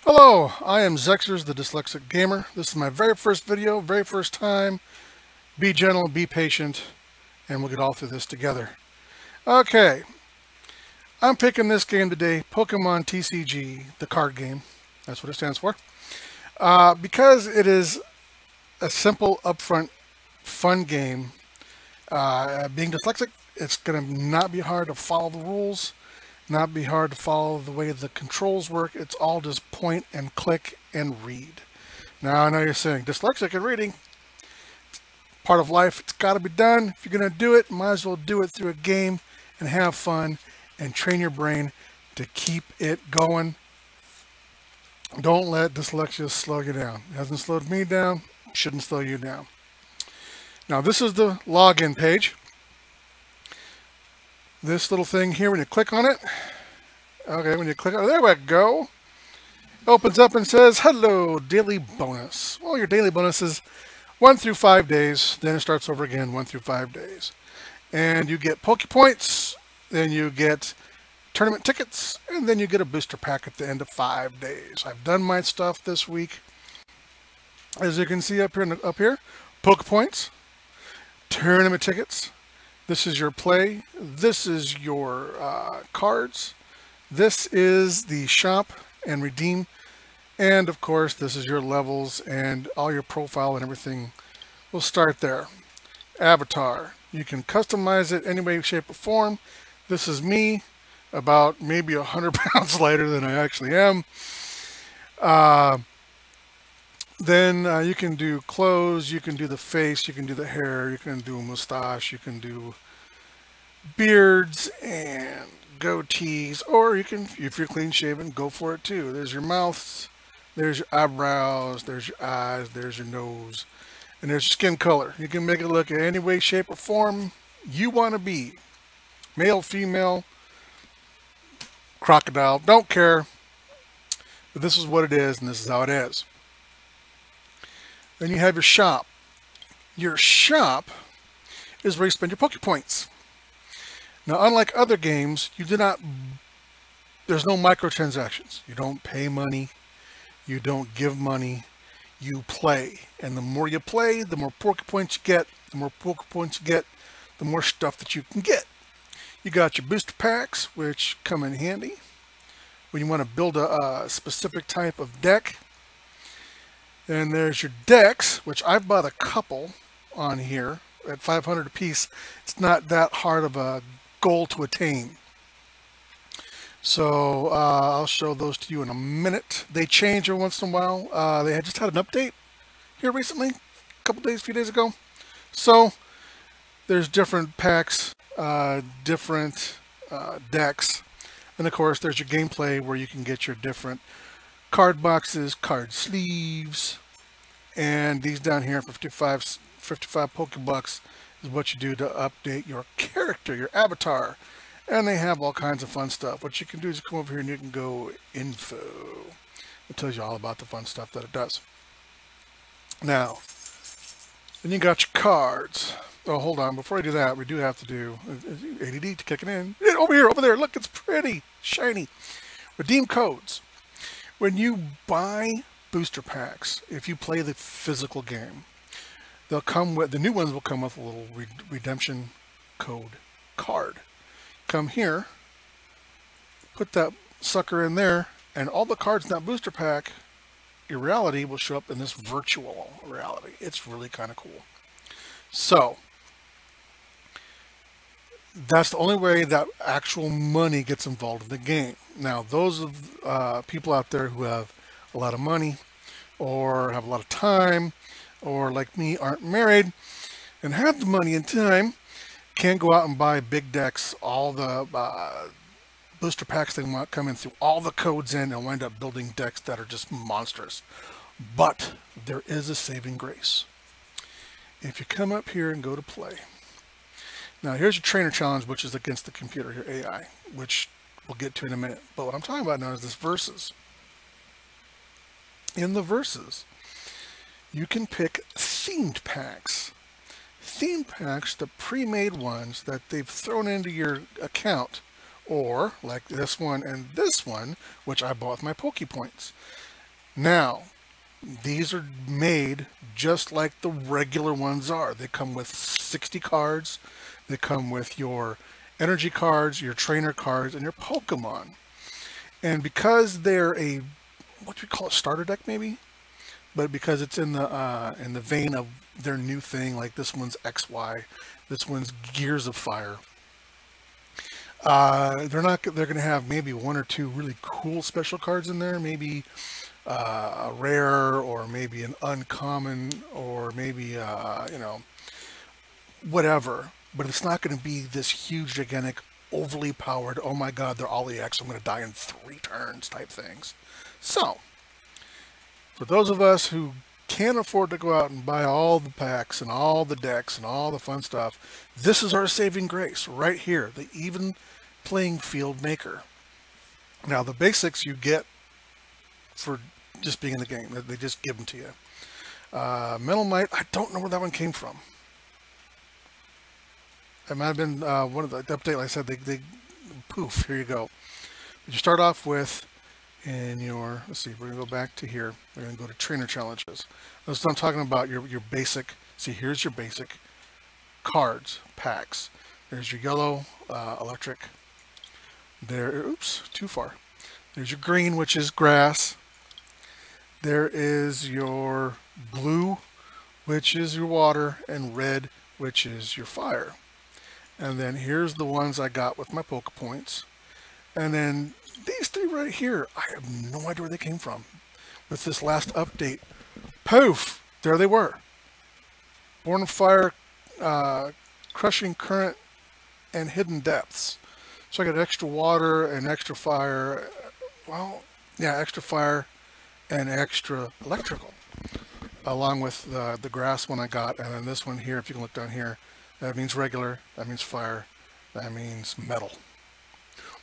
Hello, I am Zexers, the Dyslexic Gamer. This is my very first video, very first time. Be gentle, be patient, and we'll get all through this together. Okay, I'm picking this game today, Pokemon TCG, the card game. That's what it stands for. Because it is a simple, upfront, fun game. Being dyslexic, it's going to not be hard to follow the rules. Not be hard to follow the way the controls work. It's all just point and click and read. Now I know you're saying dyslexic and reading, part of life. It's got to be done. If you're going to do it, might as well do it through a game and have fun and train your brain to keep it going. Don't let dyslexia slow you down. It hasn't slowed me down. Shouldn't slow you down. Now this is the login page. This little thing here, when you click on it, okay, when you click on it, there we go. Opens up and says, hello, daily bonus. Well, your daily bonus is 1 through 5 days. Then it starts over again, 1 through 5 days. And you get Poke Points, then you get tournament tickets, and then you get a booster pack at the end of 5 days. I've done my stuff this week. As you can see up here, Poke Points, tournament tickets. This is your play. This is your cards. This is the shop and redeem. And of course, this is your levels and all your profile and everything. We'll start there. Avatar. You can customize it any way, shape, or form. This is me, about maybe 100 pounds lighter than I actually am. Then you can do clothes, you can do the face, you can do the hair, you can do a mustache, you can do beards and goatees, or you can, if you're clean shaven, go for it too. There's your mouth, there's your eyebrows, there's your eyes, there's your nose, and there's your skin color. You can make it look in any way, shape, or form you want to be. Male, female, crocodile, don't care. But this is what it is, and this is how it is. Then you have your shop. Your shop is where you spend your Poke Points. Now, unlike other games, there's no microtransactions. You don't pay money. You don't give money. You play. And the more you play, the more Poke Points you get. The more Poke Points you get, the more stuff that you can get. You got your booster packs, which come in handy when you want to build a specific type of deck. And there's your decks, which I've bought a couple on here at 500 a piece. It's not that hard of a goal to attain. So I'll show those to you in a minute. They change every once in a while. They had just had an update here recently, a few days ago. So there's different packs, different decks. And of course, there's your gameplay where you can get your different card boxes, card sleeves, and these down here for 55 Pokebucks is what you do to update your character, your avatar. And they have all kinds of fun stuff. What you can do is you come over here and you can go info. It tells you all about the fun stuff that it does. Now, then you got your cards. Oh, hold on. Before I do that, we do have to do ADD to kick it in. Over here, over there. Look, it's pretty, shiny. Redeem codes. When you buy booster packs, if you play the physical game, they'll come with, the new ones will come with a little redemption code card. Come here, put that sucker in there, and all the cards in that booster pack, in reality, will show up in this virtual reality. It's really kind of cool. So, that's the only way that actual money gets involved in the game. Now, those of people out there who have a lot of money or have a lot of time or like me aren't married and have the money and time can go out and buy big decks, all the booster packs they want coming through, all the codes in, and wind up building decks that are just monstrous. But there is a saving grace. If you come up here and go to play. Now here's your trainer challenge, which is against the computer here, AI, which we'll get to in a minute. But what I'm talking about now is this versus. In the versus, you can pick themed packs. Themed packs, the pre-made ones that they've thrown into your account, or like this one and this one, which I bought with my Poke Points. Now, these are made just like the regular ones are. They come with 60 cards. They come with your energy cards, your trainer cards, and your Pokemon. And because they're a, what do we call it, starter deck maybe? But because it's in the vein of their new thing, like this one's XY, this one's Gears of Fire. They're going to have maybe one or two really cool special cards in there, maybe a rare, or maybe an uncommon, or maybe you know, whatever. But it's not going to be this huge, gigantic, overly powered, oh my god, they're all EX, I'm going to die in 3 turns type things. So, for those of us who can't afford to go out and buy all the packs and all the decks and all the fun stuff, this is our saving grace right here, the even playing field maker. Now, the basics you get for just being in the game. They just give them to you. Metal Knight, I don't know where that one came from. It might have been one of the update, like I said, they poof, here you go. But you start off with, in your, let's see, we're going to go back to here. We're going to go to trainer challenges. That's what I'm talking about, your basic, see, here's your basic cards, packs. There's your yellow, electric. There, oops, too far. There's your green, which is grass. There is your blue, which is your water, and red, which is your fire. And then here's the ones I got with my Poke Points. And then these 3 right here, I have no idea where they came from. With this last update, poof, there they were. Born of Fire, Crushing Current, and Hidden Depths. So I got extra water and extra fire. Well, yeah, extra fire and extra electrical, along with the grass one I got. And then this one here, if you can look down here, that means regular, that means fire, that means metal.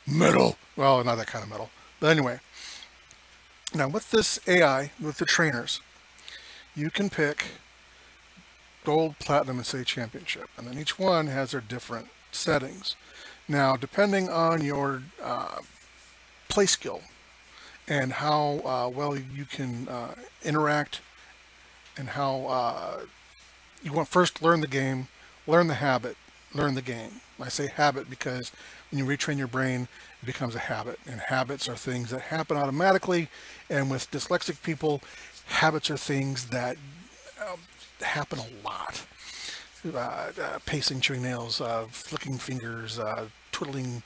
Metal! Well, not that kind of metal. But anyway, now with this AI, with the trainers, you can pick gold, platinum, and say championship. And then each one has their different settings. Now, depending on your play skill and how well you can interact, and how you want first to learn the game, learn the habit, learn the game. I say habit because when you retrain your brain, it becomes a habit. And habits are things that happen automatically. And with dyslexic people, habits are things that happen a lot. Pacing, chewing nails, flicking fingers, twiddling.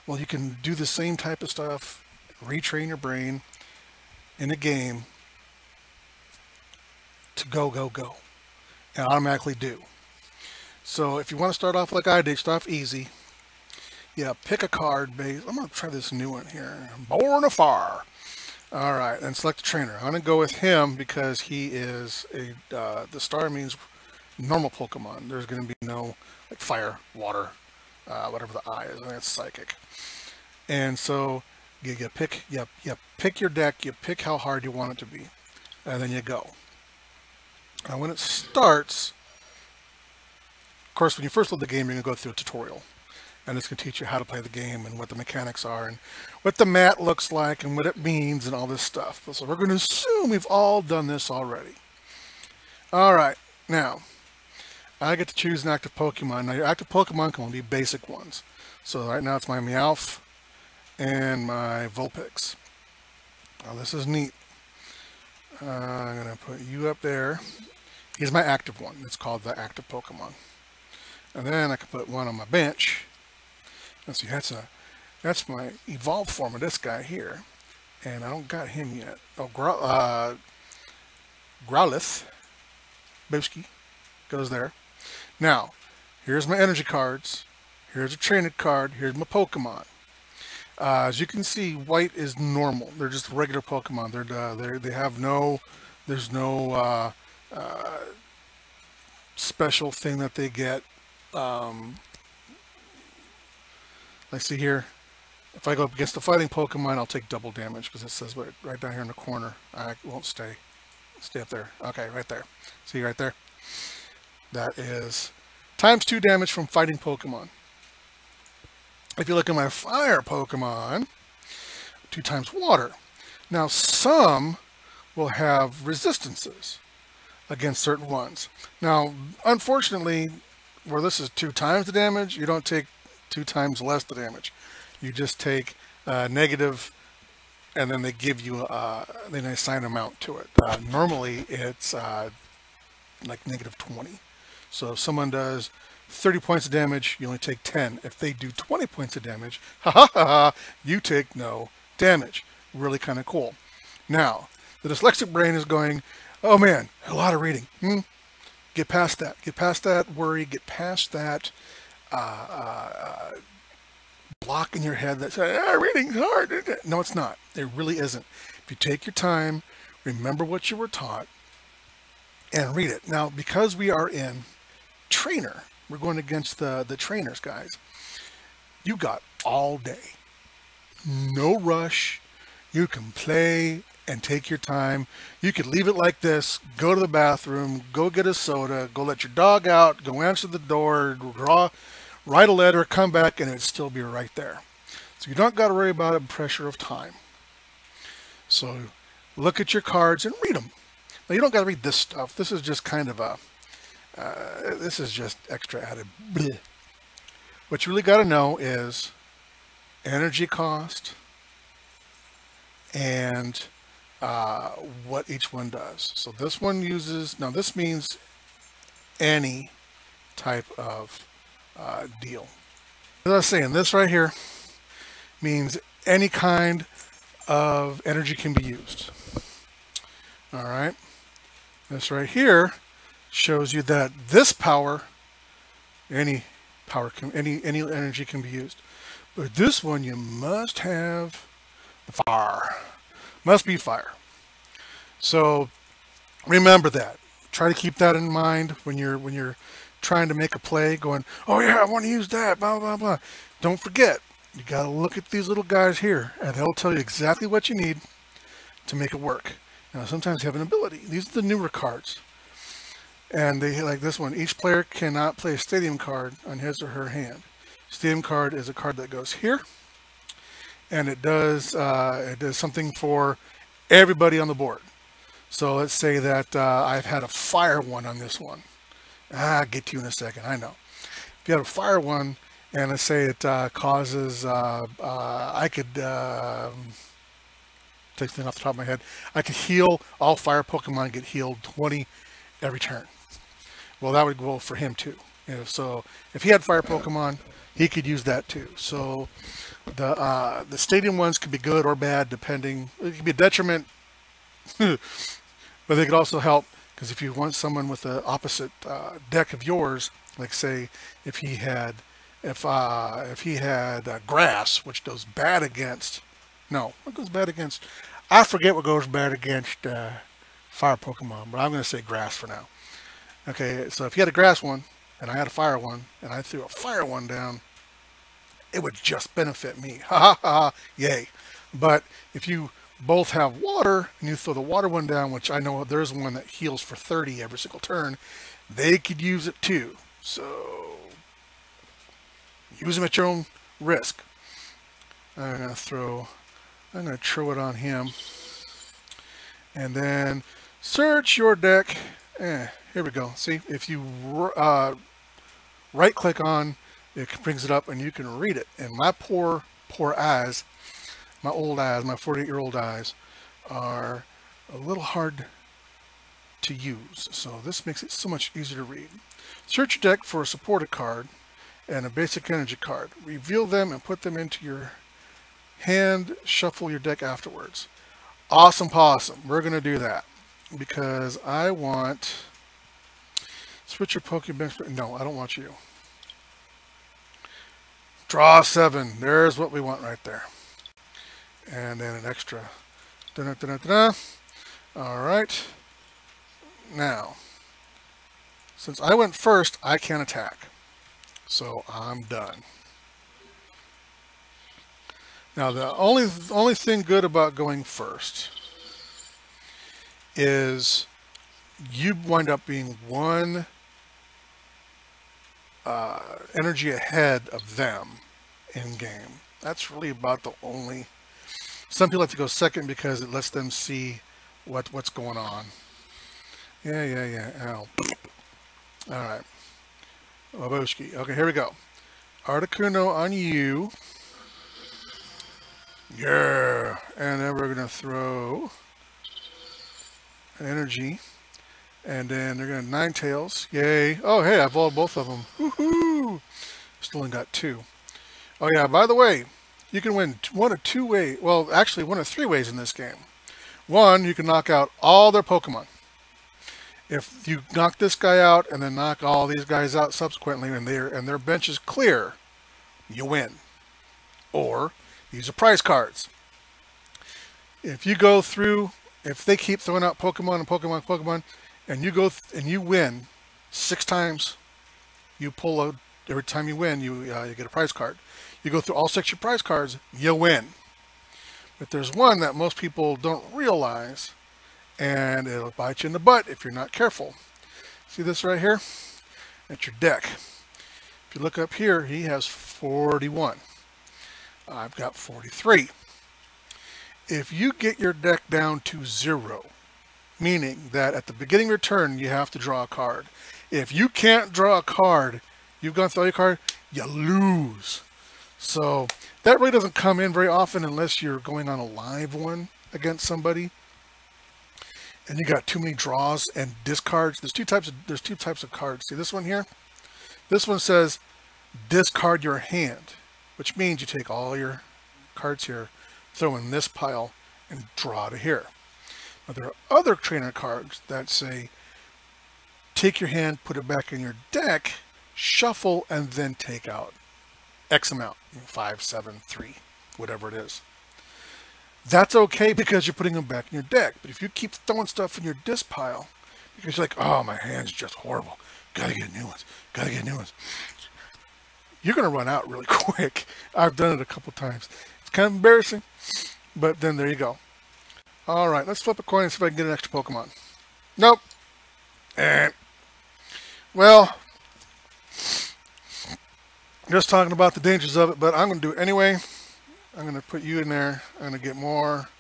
Well, you can do the same type of stuff, retrain your brain in a game to go, and automatically do. So if you want to start off like I did, start off easy. Yeah, pick a card base. I'm going to try this new one here. Born of Fire. All right, and select the trainer. I'm going to go with him because he is a, the star means normal Pokemon. There's going to be no like fire, water, whatever the I is. I think it's psychic. And so you pick your deck, you pick how hard you want it to be, and then you go. Now when it starts, of course, when you first load the game, you're going to go through a tutorial. And it's going to teach you how to play the game and what the mechanics are and what the mat looks like and what it means and all this stuff. So we're going to assume we've all done this already. All right, now I get to choose an active Pokemon. Now your active Pokemon can only be basic ones. So right now it's my Meowth and my Vulpix. Now this is neat. I'm going to put you up there. He's my active one. It's called the active Pokemon. And then I can put one on my bench. Let's see, that's my evolved form of this guy here. And I don't got him yet. Oh, Growlithe. Booski goes there. Now, here's my energy cards. Here's a trainer card. Here's my Pokemon. As you can see, white is normal. They're just regular Pokemon. They have no, there's no special thing that they get. Let's see here. If I go up against the fighting Pokemon, I'll take double damage because it says right down here in the corner. I won't stay up there. Okay, right there. See right there? That is ×2 damage from fighting Pokemon. If you look at my fire Pokemon, 2 times water. Now some will have resistances against certain ones. Now, unfortunately, where this is 2 times the damage, you don't take 2 times less the damage. You just take negative, and then they give you then they assign an amount to it. Normally, it's like negative 20. So if someone does 30 points of damage, you only take 10. If they do 20 points of damage, you take no damage. Really kind of cool. Now, the dyslexic brain is going, oh man, a lot of reading. Get past that. Get past that worry. Get past that block in your head that says, reading's hard. No, it's not. It really isn't. If you take your time, remember what you were taught, and read it. Now, because we are in trainer, we're going against the trainers, guys. You got all day. No rush. You can play and take your time. You could leave it like this, go to the bathroom, go get a soda, go let your dog out, go answer the door, write a letter, come back, and it'd still be right there. So you don't got to worry about the pressure of time. So look at your cards and read them. Now you don't got to read this stuff. This is just kind of a, this is just extra added. Bleh. What you really got to know is energy cost and what each one does. So this one uses, now this means any type of deal. As I was saying, this right here means any kind of energy can be used. All right. This right here shows you that this power, any energy can be used. But this one you must have the fire. Must be fire. So remember that. Try to keep that in mind when you're trying to make a play, going, oh yeah, I want to use that, blah, blah, blah. Don't forget, you got to look at these little guys here, and they'll tell you exactly what you need to make it work. Now, sometimes you have an ability. These are the newer cards. And they, like this one, each player cannot play a stadium card on his or her hand. Stadium card is a card that goes here, and it does something for everybody on the board. So let's say that I've had a fire one on this one. I'll get to you in a second, I know. If you have a fire one, and let's say it causes, I could, take something off the top of my head, I could heal all fire Pokemon, get healed 20 every turn. Well, that would go for him too. So if he had fire Pokemon, he could use that too. So the stadium ones could be good or bad, depending. It could be a detriment, but they could also help, because if you want someone with the opposite deck of yours, like say if he had grass, which goes bad against, no, what goes bad against? I forget what goes bad against fire Pokemon, but I'm going to say grass for now. Okay, so if you had a grass one, and I had a fire one, and I threw a fire one down, it would just benefit me. Ha ha ha, yay. But if you both have water, and you throw the water one down, which I know there's one that heals for 30 every single turn, they could use it too. So, use them at your own risk. I'm going to throw it on him. And then, search your deck. Here we go. See, if you right click on, it brings it up and you can read it. And my poor eyes, my old eyes, my 48-year-old eyes are a little hard to use. So this makes it so much easier to read. Search your deck for a supported card and a basic energy card. Reveal them and put them into your hand. Shuffle your deck afterwards. Awesome possum. We're going to do that because I want... Switch your Pokemon. No, I don't want you. Draw 7. There's what we want right there. And then an extra. All right. Now, since I went first, I can't attack. So I'm done. Now, the only thing good about going first is you wind up being one energy ahead of them in game. That's really about the only. Some people like to go second because it lets them see what's going on. Yeah, yeah, yeah. Ow. All right. Waboski. Okay, here we go. Articuno on you. Yeah. And then we're going to throw an energy. And then they're going to Ninetales. Yay. Oh, hey, I evolved both of them. Woohoo! Still only got two. Oh, yeah, by the way, you can win one of two ways. Well, actually, one of three ways in this game. One, you can knock out all their Pokemon. If you knock this guy out and then knock all these guys out subsequently and their bench is clear, you win. Or these are prize cards. If you go through, if they keep throwing out Pokemon and Pokemon and Pokemon, and you go and you win 6 times, you pull out every time you win, you get a prize card. You go through all 6 of your prize cards, you win. But there's one that most people don't realize, and it'll bite you in the butt if you're not careful. See this right here? That's your deck. If you look up here, he has 41. I've got 43. If you get your deck down to 0, meaning that at the beginning of your turn, you have to draw a card. If you can't draw a card, you've gone through your card, you lose. So that really doesn't come in very often unless you're going on a live one against somebody. And you got too many draws and discards. There's two types of cards. See this one here? This one says discard your hand, which means you take all your cards here, throw in this pile, and draw to here. Now, there are other trainer cards that say take your hand, put it back in your deck, shuffle, and then take out X amount, 5, 7, 3, whatever it is. That's okay because you're putting them back in your deck. But if you keep throwing stuff in your disc pile, because you're like, oh, my hand's just horrible. Gotta get new ones. Gotta get new ones. You're going to run out really quick. I've done it a couple times. It's kind of embarrassing, but then there you go. All right, let's flip a coin and see if I can get an extra Pokemon. Nope. Well, just talking about the dangers of it, but I'm going to do it anyway. I'm going to put you in there. I'm going to get more.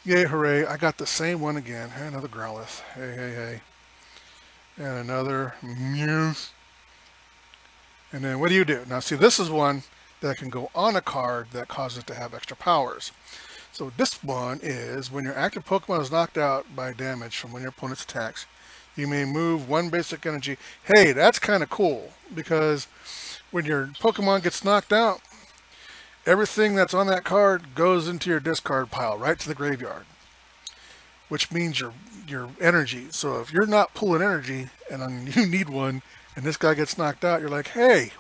Yay, hooray. I got the same one again. Hey, another Growlithe. Hey, hey, hey. And another Muse. And then what do? Now, see, this is one that can go on a card that causes it to have extra powers. So this one is when your active Pokemon is knocked out by damage from one of your opponent's attacks, you may move 1 basic energy. Hey, that's kind of cool because when your Pokemon gets knocked out, everything that's on that card goes into your discard pile, right to the graveyard, which means your energy. So if you're not pulling energy and you need one, and this guy gets knocked out, you're like, hey,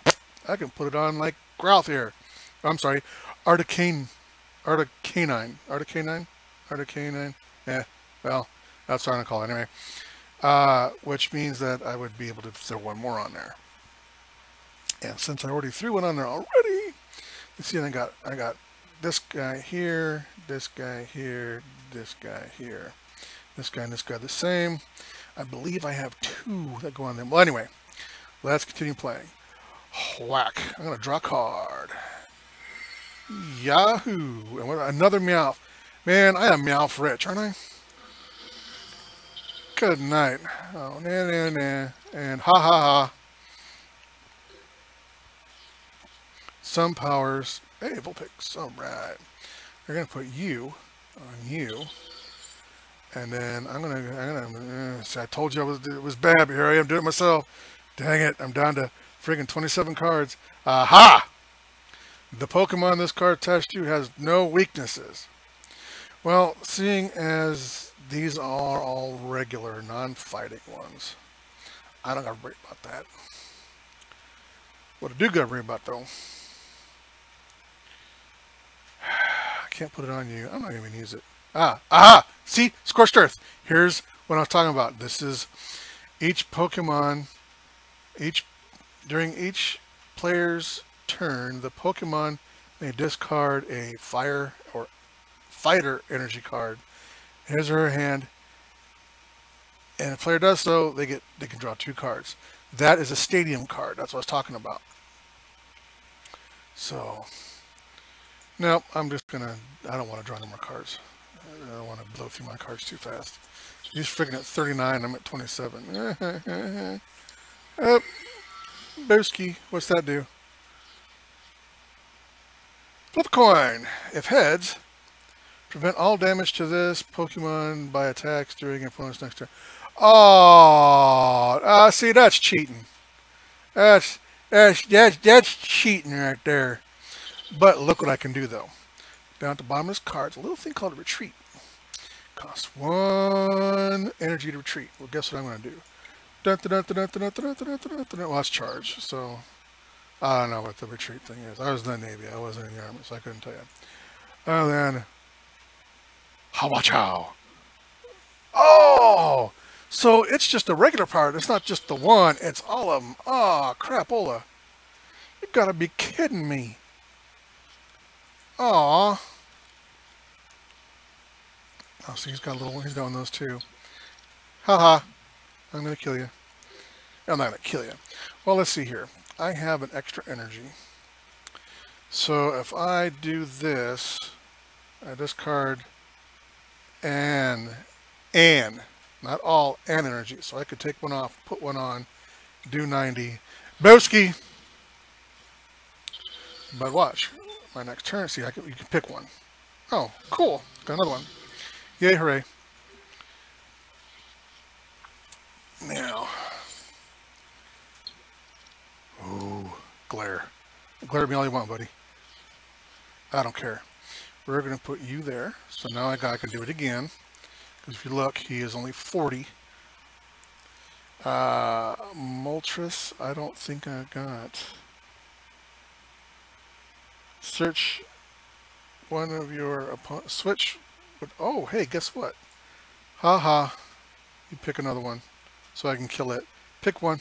I can put it on like Growlithe here. I'm sorry, Articanine. Yeah, well, that's what I'm gonna call it anyway. Which means that I would be able to throw one more on there. And since I already threw one on there already, you see, I got this guy here, this guy here, this guy here, this guy and this guy the same. I believe I have 2 that go on them. Well, anyway, let's continue playing. Whack! I'm gonna draw a card. Yahoo! And what, another Meowth. Man, I am Meowth rich, aren't I? Good night. Oh, nah. And ha ha ha. Some powers. Hey, Vulpix. Alright. We're gonna put you on you. And then I'm gonna see, I told you it was bad, but here I am doing it myself. Dang it, I'm down to friggin' 27 cards. Aha! The Pokemon this card attached to has no weaknesses. Well, seeing as these are all regular, non-fighting ones, I don't gotta worry about that. What I do gotta worry about, though, I can't put it on you. I'm not gonna even use it. Aha! See? Scorched Earth. Here's what I was talking about. This is each Pokemon, during each player's turn, the Pokemon may discard a fire or fighter energy card. His or her hand. And if the player does so, they can draw 2 cards. That is a stadium card. That's what I was talking about. So, no, I'm just gonna, I don't want to draw any more cards. I don't want to blow through my cards too fast. He's freaking at 39. I'm at 27. Oh, Booski. What's that do? Flip a coin. If heads, prevent all damage to this Pokemon by attacks during opponent's next turn. Oh, see, that's cheating. That's cheating right there. But look what I can do though. Down at the bottom of this card, a little thing called a retreat. Costs 1 energy to retreat. Well, guess what I'm going to do? Well, that's charge. So I don't know what the retreat thing is. I was in the Navy. I wasn't in the Army, so I couldn't tell you. And then Hawachow. Oh! So it's just a regular part. It's not just the one. It's all of them. Oh, crapola. You gotta be kidding me. Aw. Oh, see, he's got a little. He's got one of those too. Haha. I'm gonna kill you. I'm not gonna kill you. Well, let's see here. I have an extra energy. So if I do this, I discard and not all and energy. So I could take one off, put one on, do 90. Boski. But watch. My next turn, see, you can pick one. Oh, cool. Got another one. Yay, hooray. Now. Ooh, glare. Glare at me all you want, buddy. I don't care. We're going to put you there. So now I can do it again. Because if you look, he is only 40. Moltres, I don't think I got. Search one of your opponents. Switch. Oh, hey, guess what? Haha. You pick another one so I can kill it. Pick one.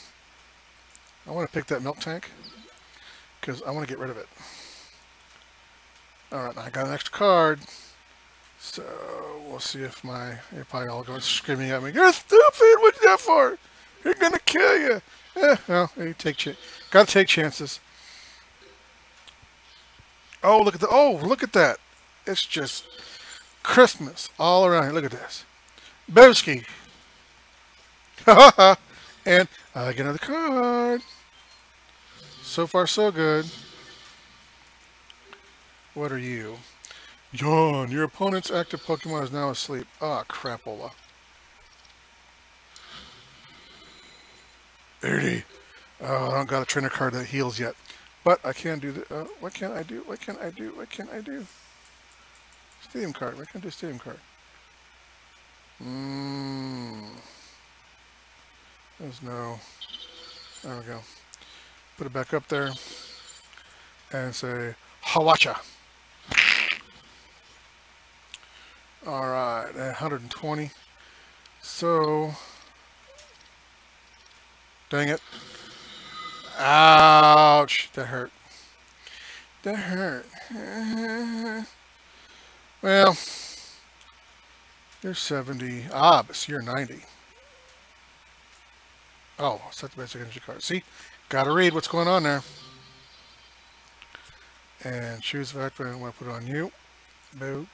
I want to pick that milk tank because I want to get rid of it. Alright, I got an extra card. So we'll see if they're probably all going screaming at me. You're stupid! What's that for? You're gonna kill you! Well, you gotta take chances. Oh, look at that. It's just Christmas all around here. Look at this. Boski. And I get another card. So far, so good. What are you? Yawn. Your opponent's active Pokemon is now asleep. Ah, crapola. 80. Oh, I don't got a trainer card that heals yet. But I can do the. What can I do? What can I do? What can I do? Stadium card. What can I do? Stadium card. There's no. There we go. Put it back up there. And say Hawacha. Alright, 120. So. Dang it. Ouch. That hurt. That hurt. Well, you're 70. Ah, but you're 90. Oh, set the basic energy card. See? Gotta read what's going on there. And choose the activate. I want to put it on you. Boog.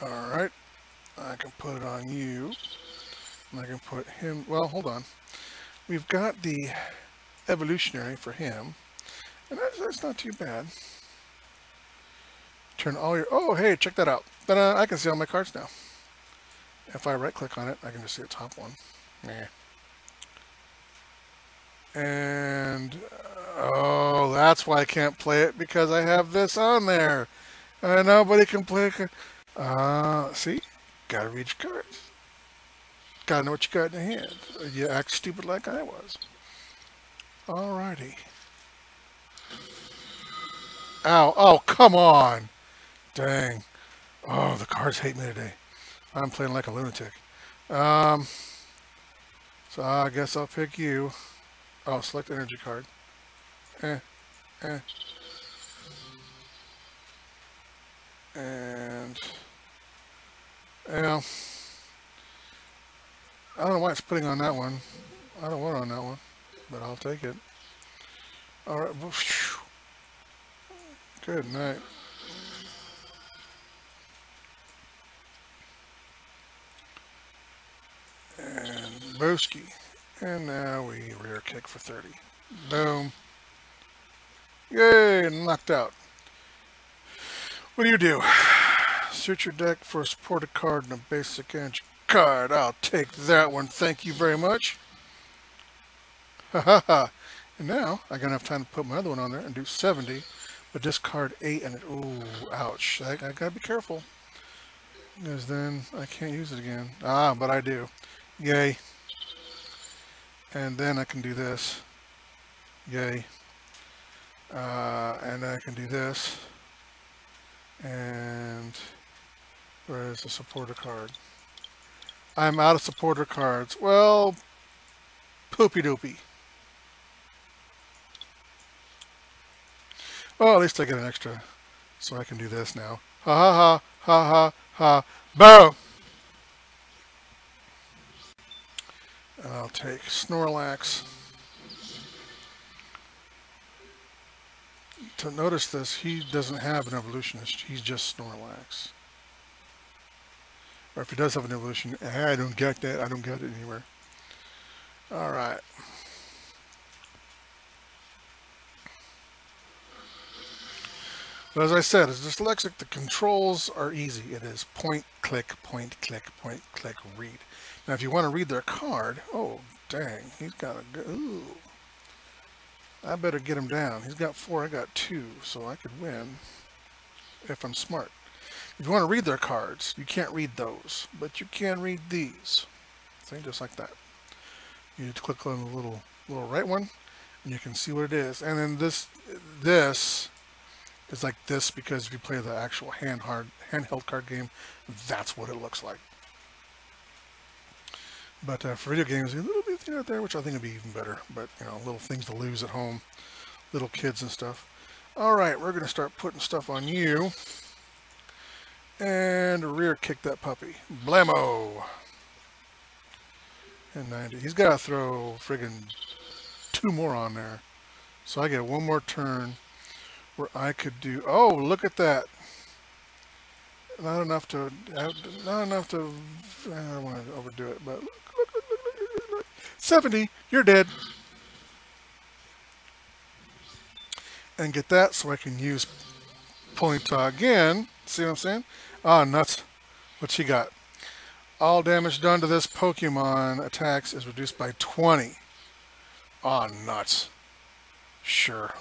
Alright. I can put it on you. And I can put him. Well, hold on. We've got the evolutionary for him. And that's not too bad. Turn all your. Oh, hey, check that out. Ta-da, I can see all my cards now. If I right click on it, I can just see the top one. Yeah. And oh, that's why I can't play it, because I have this on there. And nobody can play it. See? Gotta read your cards. Gotta know what you got in your hand. You act stupid like I was. Alrighty. Ow. Oh, come on. Dang. Oh, the cards hate me today. I'm playing like a lunatic. So I guess I'll pick you. Oh, select energy card. And well, I don't know why it's putting on that one. I don't want it on that one, but I'll take it. All right. Good night. Booski. And now we rear kick for 30. Boom. Yay, knocked out. What do? Search your deck for a supported card and a basic energy card. I'll take that one. Thank you very much. Ha ha ha. And now I got enough time to put my other one on there and do 70, but discard 8 and it, ooh, ouch. I gotta be careful. Because then I can't use it again. Ah, but I do. Yay. And then I can do this. Yay. And then I can do this. And where is the supporter card? I'm out of supporter cards. Well, poopy doopy. Well, at least I get an extra, so I can do this now. Ha ha ha ha ha ha. Boom! And I'll take Snorlax. To notice this, he doesn't have an evolutionist. He's just Snorlax. Or if he does have an evolution, I don't get that. I don't get it anywhere. All right. But as I said, as dyslexic, the controls are easy. It is point, click, read. Now, if you want to read their card, oh, dang, he's got a good, ooh. I better get him down. He's got 4, I got 2, so I could win if I'm smart. If you want to read their cards, you can't read those, but you can read these. See, just like that. You need to click on the little right one, and you can see what it is. And then this is like this because if you play the actual handheld card game, that's what it looks like. But for video games, a little bit out there, which I think would be even better. But, you know, little things to lose at home, little kids and stuff. All right, we're going to start putting stuff on you. And rear kick that puppy. Blammo! And 90. He's got to throw friggin' 2 more on there. So I get 1 more turn where I could do... Oh, look at that. Not enough to... I don't want to overdo it, but look. 70, you're dead. And get that so I can use Ponyta again. See what I'm saying? Ah, nuts. What's he got? All damage done to this Pokemon attacks is reduced by 20. Ah, nuts. Sure.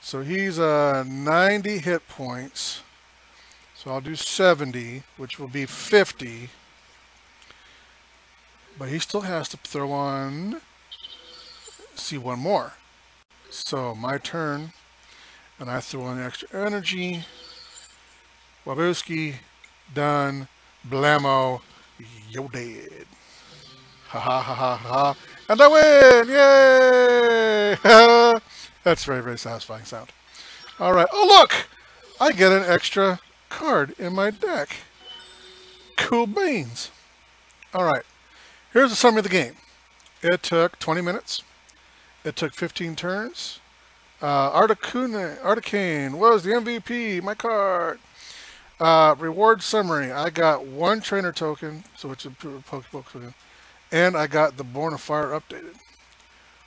So he's 90 hit points. So I'll do 70, which will be 50. But he still has to throw on, see, 1 more. So my turn, and I throw on extra energy. Wabooski, done, blammo, you're dead. Ha ha ha ha ha. And I win! Yay! That's very, very satisfying sound. All right. Oh, look! I get an extra card in my deck. Cool beans. All right. Here's a summary of the game. It took 20 minutes. It took 15 turns. Articane was the MVP. My card. Reward summary. I got 1 trainer token, so it's a Pokeball token, and I got the Born of Fire updated.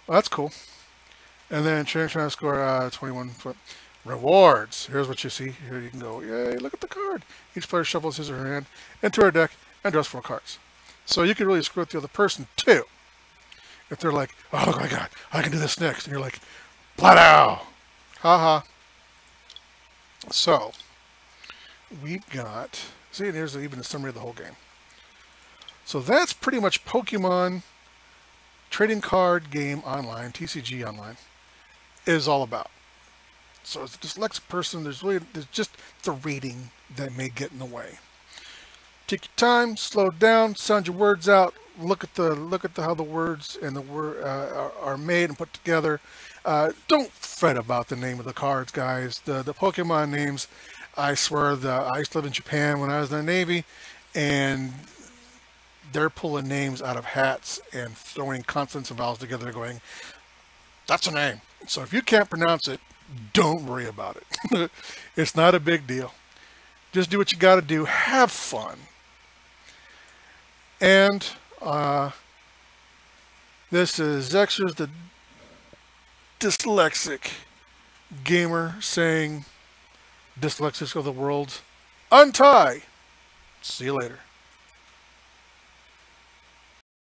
Well, that's cool. And then trainer score 21. Rewards. Here's what you see. Here you can go. Yay! Look at the card. Each player shuffles his or her hand into her deck and draws 4 cards. So you can really screw with the other person too. If they're like, oh my god, I can do this next. And you're like, Plato! Haha. So, we've got, see, and here's even a summary of the whole game. So that's pretty much Pokemon trading card game online, TCG online, is all about. So as a dyslexic person, there's just the reading that may get in the way. Take your time, slow down, sound your words out. Look at how the words and the are made and put together. Don't fret about the name of the cards, guys. The Pokemon names, I swear, I used to live in Japan when I was in the Navy, and they're pulling names out of hats and throwing consonants and vowels together, going, "That's a name." So if you can't pronounce it, don't worry about it. It's not a big deal. Just do what you got to do. Have fun. And this is Xers, the Dyslexic gamer, saying, Dyslexics of the world, untie. See you later.